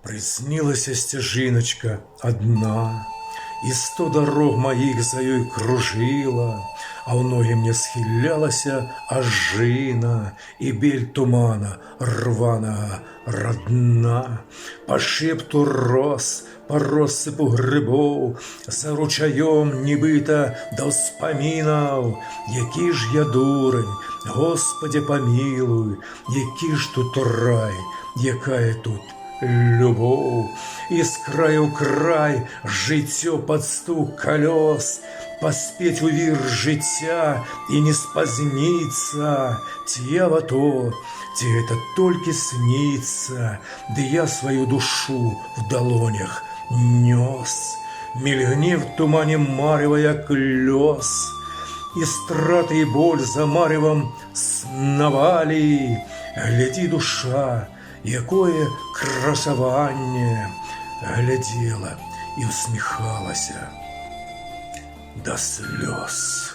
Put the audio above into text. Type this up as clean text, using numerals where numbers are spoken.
Приснилася стежиночка одна, и 100 дорог моих за ёй кружила, а в ноги мне схилялася ажина, и бель тумана рваного родна. По шепту рос, по россыпу грибов, за ручаём нібыта до вспоминав, який ж я дурень, Господи помилуй, який ж тут рай, якая тут любов. І з краю в край життя під стук колес, поспеть у вир життя и не споздниться. Тьява то, те это только снится, да я свою душу в долонях нес. Мельгни в тумане марева, як лёс, и страты и боль за маревом сновали. Гляди, душа, якое красаванне, глядела и усміхалася до слез.